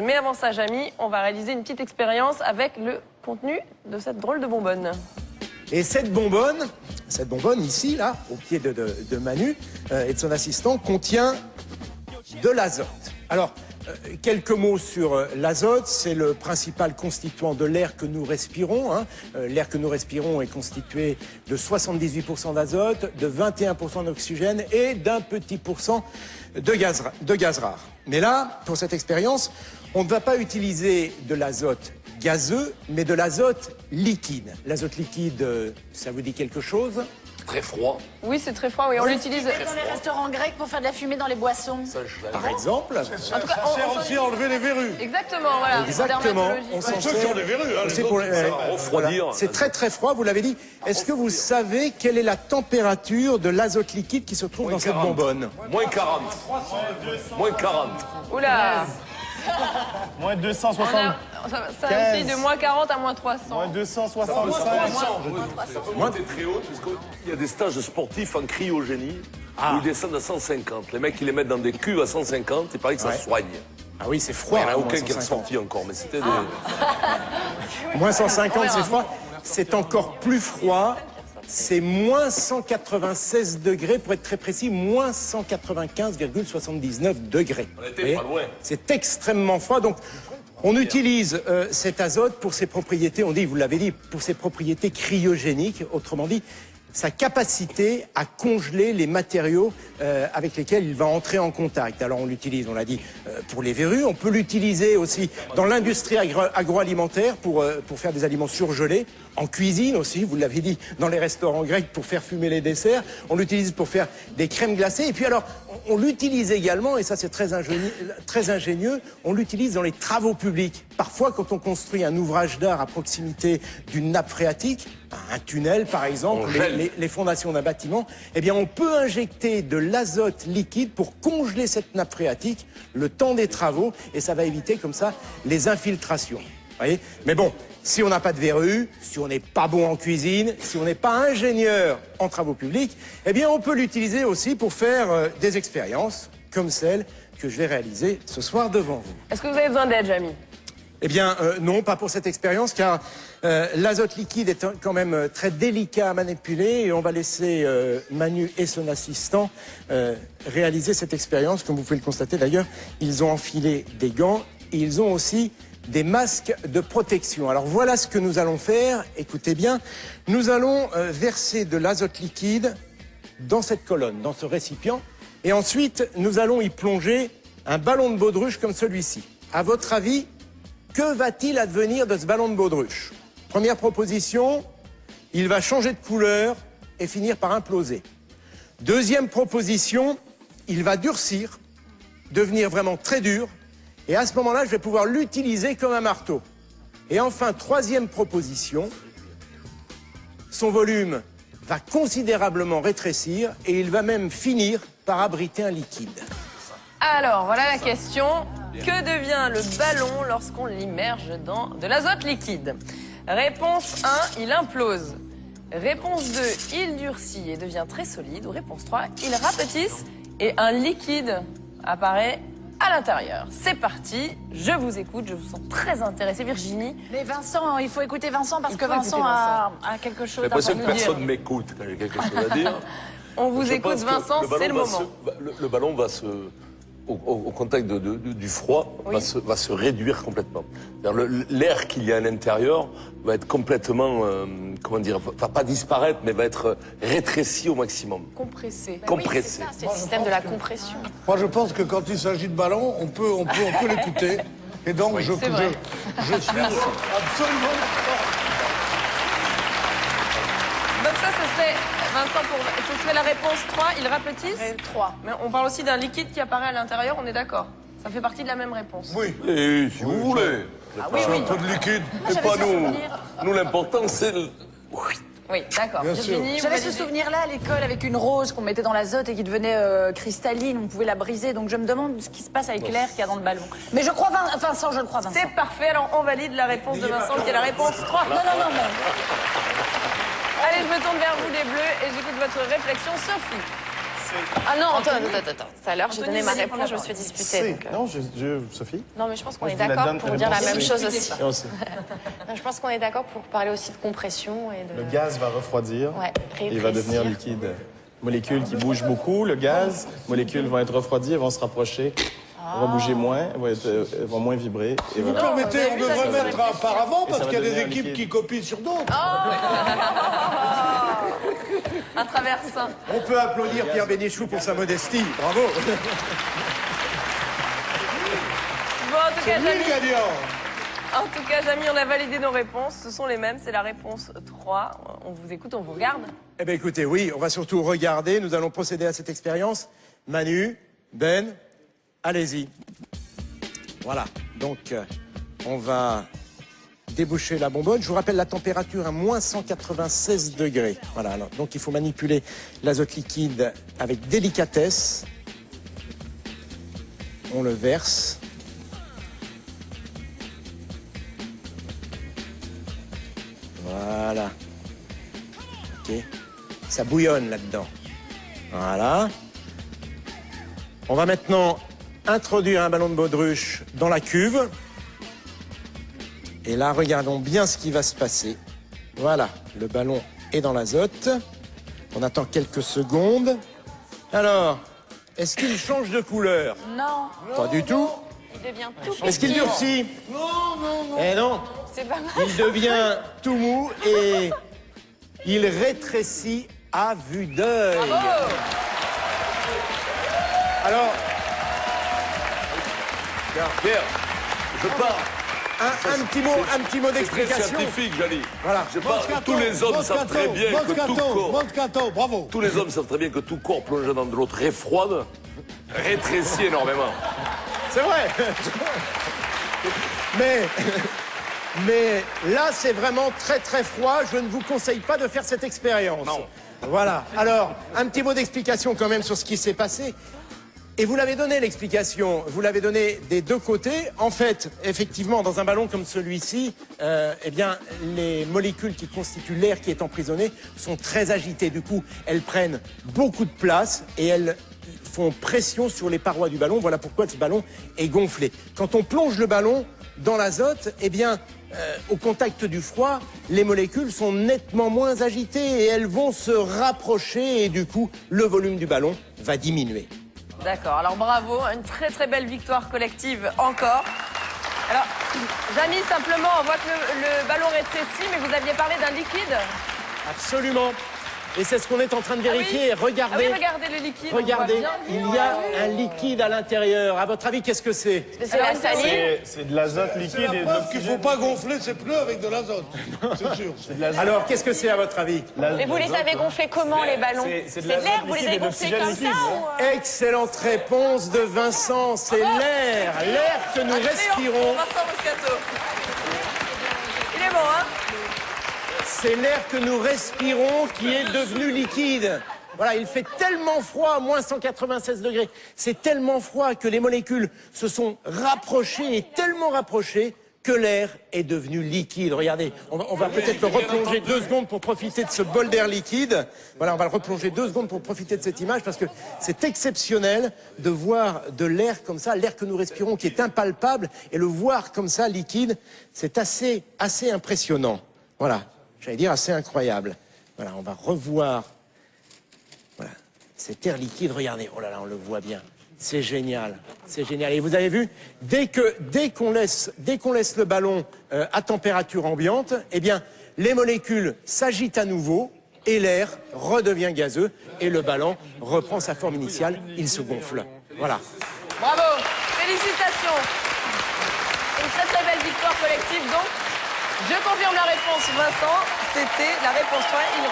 Mais avant ça, Jamy, on va réaliser une petite expérience avec le contenu de cette drôle de bonbonne. Et cette bonbonne ici, là, au pied de Manu et de son assistant, contient de l'azote. Alors, quelques mots sur l'azote. C'est le principal constituant de l'air que nous respirons. L'air que nous respirons est constitué de 78% d'azote, de 21% d'oxygène et d'un petit pourcent de gaz rare. Mais là, pour cette expérience, on ne va pas utiliser de l'azote gazeux, mais de l'azote liquide. L'azote liquide, ça vous dit quelque chose ? Très froid. Oui, c'est très froid, oui, on l'utilise. Dans les restaurants grecs pour faire de la fumée dans les boissons. Par exemple. Ça sert aussi à enlever les verrues. Exactement, voilà. Exactement. On s'en Ceux qui ont des verrues, hein, les autres, refroidir. C'est très très froid, vous l'avez dit. Est-ce que vous savez quelle est la température de l'azote liquide qui se trouve dans cette bonbonne? Moins 40. Moins 40. Oula. Moins 260. Ça oscille de moins 40 à moins 300. Moins 265. Moins t'es très haut, parce qu'il y a des stages sportifs en cryogénie où ils descendent à 150. Les mecs, ils les mettent dans des cuves à 150, il paraît que ça soigne. Ah oui, c'est froid. Il n'y en a moins aucun qui est 150. ressorti encore, mais c'était des... Moins 150, c'est froid. C'est encore plus froid. C'est moins 196 degrés, pour être très précis, moins 195,79 degrés. On était pas loin. C'est extrêmement froid. Donc, on utilise cet azote pour ses propriétés, on dit, vous l'avez dit, pour ses propriétés cryogéniques, autrement dit, sa capacité à congeler les matériaux avec lesquels il va entrer en contact. Alors on l'utilise, on l'a dit, pour les verrues. On peut l'utiliser aussi dans l'industrie agroalimentaire pour faire des aliments surgelés. En cuisine aussi, vous l'avez dit, dans les restaurants grecs pour faire fumer les desserts. On l'utilise pour faire des crèmes glacées. Et puis alors, on l'utilise également, et ça c'est très ingénieux, on l'utilise dans les travaux publics. Parfois, quand on construit un ouvrage d'art à proximité d'une nappe phréatique, un tunnel par exemple, les fondations d'un bâtiment, eh bien on peut injecter de l'azote liquide pour congeler cette nappe phréatique le temps des travaux, et ça va éviter comme ça les infiltrations. Voyez ? Mais bon, si on n'a pas de verrues, si on n'est pas bon en cuisine, si on n'est pas ingénieur en travaux publics, eh bien on peut l'utiliser aussi pour faire des expériences comme celle que je vais réaliser ce soir devant vous. Est-ce que vous avez besoin d'aide, Jamy? Eh bien, non, pas pour cette expérience, car l'azote liquide est quand même très délicat à manipuler, et on va laisser Manu et son assistant réaliser cette expérience. Comme vous pouvez le constater d'ailleurs, ils ont enfilé des gants et ils ont aussi des masques de protection. Alors voilà ce que nous allons faire, écoutez bien. Nous allons verser de l'azote liquide dans cette colonne, dans ce récipient, et ensuite nous allons y plonger un ballon de baudruche comme celui-ci. À votre avis, que va-t-il advenir de ce ballon de baudruche? Première proposition, il va changer de couleur et finir par imploser. Deuxième proposition, il va durcir, devenir vraiment très dur, et à ce moment-là, je vais pouvoir l'utiliser comme un marteau. Et enfin, troisième proposition, son volume va considérablement rétrécir et il va même finir par abriter un liquide. Alors, voilà la question. Que devient le ballon lorsqu'on l'immerge dans de l'azote liquide? Réponse 1, il implose. Réponse 2, il durcit et devient très solide. Ou réponse 3, il rapetisse et un liquide apparaît à l'intérieur. C'est parti, je vous écoute, je vous sens très intéressée. Virginie? Mais Vincent, il faut écouter Vincent parce que Vincent écouter a quelque chose J'ai à l'impression nous que dire. personne m'écoute quand j'ai quelque chose à dire. On vous Je écoute, pense que Vincent, c'est le moment. Le ballon va se... Au contact du froid, Oui. va se réduire complètement. L'air qu'il y a à l'intérieur va être complètement, comment dire, va pas disparaître, mais va être rétréci au maximum. Compressé. Compressé. C'est le système de la compression. Moi, je pense que quand il s'agit de ballon, on peut l'écouter. Et donc, je suis vrai. absolument... Donc ça, ce serait, Vincent, ce serait la réponse 3, il rapetisse. 3. Mais on parle aussi d'un liquide qui apparaît à l'intérieur, on est d'accord? Ça fait partie de la même réponse. Oui, Et si vous voulez. oui, un oui. peu de liquide. C'est pas nous. Nous, l'important, c'est le... Oui, d'accord. Bien sûr. Virginie, J'avais vous ce validez? souvenir-là à l'école avec une rose qu'on mettait dans l'azote et qui devenait cristalline, on pouvait la briser. Donc je me demande ce qui se passe avec l'air qu'il y a dans le ballon. Mais je crois Vincent, je le crois Vincent. C'est parfait, alors on valide la réponse de Vincent qui est la réponse 3. Non, mais... Allez, je me tourne vers vous les bleus et j'écoute votre réflexion. Sophie, Ah non, attends. Tout à l'heure, j'ai donné ma réponse, je me suis disputée. Donc, Non, Sophie? Non, mais je pense qu'on est je dis la d'accord donne- pour la dire la réponse. même chose aussi. Et aussi. Non, je pense qu'on est d'accord pour parler aussi de compression et de... Le gaz va refroidir. Ouais, Et il va devenir rétrécir. liquide. Molécules qui bougent beaucoup, le gaz, molécules vont être refroidies, elles vont se rapprocher, elles vont bouger moins, elles vont moins vibrer. Et voilà. Permettez, on devrait mettre un paravent parce ça va qu'il y a des devenir équipes liquide. qui copient sur d'autres. Un traversin. On peut applaudir Pierre Bénichou pour sa modestie. Bravo. Bon, en tout cas, Lui Jamy, le gagnant. on a validé nos réponses. Ce sont les mêmes, c'est la réponse 3. On vous écoute, on vous regarde. Eh bien écoutez, oui, on va surtout regarder. Nous allons procéder à cette expérience. Manu, Ben, allez-y. Voilà, donc on va déboucher la bonbonne. Je vous rappelle la température à moins 196 degrés. Voilà, alors, donc il faut manipuler l'azote liquide avec délicatesse. On le verse. Voilà. Ok. Ça bouillonne là-dedans. Voilà. On va maintenant introduire un ballon de baudruche dans la cuve. Et là, regardons bien ce qui va se passer. Voilà, le ballon est dans l'azote. On attend quelques secondes. Alors, est-ce qu'il change de couleur? Non, Pas du tout. Il devient tout Est-ce qu'il durcit? Non. Eh non. C'est pas mal. Il devient tout mou et il rétrécit à vue d'œil. Alors, Pierre, je pars. un petit mot C'est très d'explication. scientifique, Jali. Voilà. Je pars. Tous les hommes savent très bien que tout corps... Moscato, bravo. Tous les hommes savent très bien que tout corps plongé dans de l'eau très froide rétrécit énormément. C'est vrai. Mais là, c'est vraiment très très froid. Je ne vous conseille pas de faire cette expérience. Non. Voilà. Alors, un petit mot d'explication quand même sur ce qui s'est passé. Et vous l'avez donné l'explication, vous l'avez donné des deux côtés. En fait, effectivement, dans un ballon comme celui-ci, eh bien, les molécules qui constituent l'air qui est emprisonné sont très agitées. Du coup, elles prennent beaucoup de place et elles font pression sur les parois du ballon. Voilà pourquoi ce ballon est gonflé. Quand on plonge le ballon dans l'azote, eh bien, au contact du froid, les molécules sont nettement moins agitées et elles vont se rapprocher et du coup, le volume du ballon va diminuer. D'accord, alors bravo, une très très belle victoire collective encore. Alors, Jamy, simplement, on voit que le ballon rétrécit, mais vous aviez parlé d'un liquide. Absolument. Et c'est ce qu'on est en train de vérifier. Ah oui, Regardez, regardez le liquide. on regardez, voit bien. il y a un liquide à l'intérieur. À votre avis, qu'est-ce que c'est? C'est la saline. C'est de l'azote C'est liquide la et de preuve qu'il ne faut l'oxygène. pas gonfler ses pneus avec de l'azote. C'est sûr. Alors, qu'est-ce que c'est à votre avis? Et vous les avez gonflés comment, les ballons? C'est de l'air, l'azote vous les liquide avez et de gonflés l'oxygène comme ça liquide. ou... Excellente réponse de Vincent. C'est l'air que nous respirons. Vincent Moscato. Il est bon, hein? C'est l'air que nous respirons qui est devenu liquide. Voilà, il fait tellement froid, moins 196 degrés. C'est tellement froid que les molécules se sont rapprochées et tellement rapprochées que l'air est devenu liquide. Regardez, on va peut-être le replonger 2 secondes pour profiter de ce bol d'air liquide. Voilà, on va le replonger 2 secondes pour profiter de cette image parce que c'est exceptionnel de voir de l'air comme ça, l'air que nous respirons qui est impalpable et le voir comme ça liquide, c'est assez impressionnant. Voilà. J'allais dire assez incroyable. Voilà, on va revoir. Voilà, cet air liquide, regardez. Oh là là, on le voit bien. C'est génial, c'est génial. Et vous avez vu, dès qu'on laisse le ballon à température ambiante, eh bien, les molécules s'agitent à nouveau et l'air redevient gazeux et le ballon reprend sa forme initiale, il se gonfle. Voilà. Bravo, félicitations. Une très très belle victoire collective donc. Je confirme la réponse, Vincent. C'était la réponse 3. Il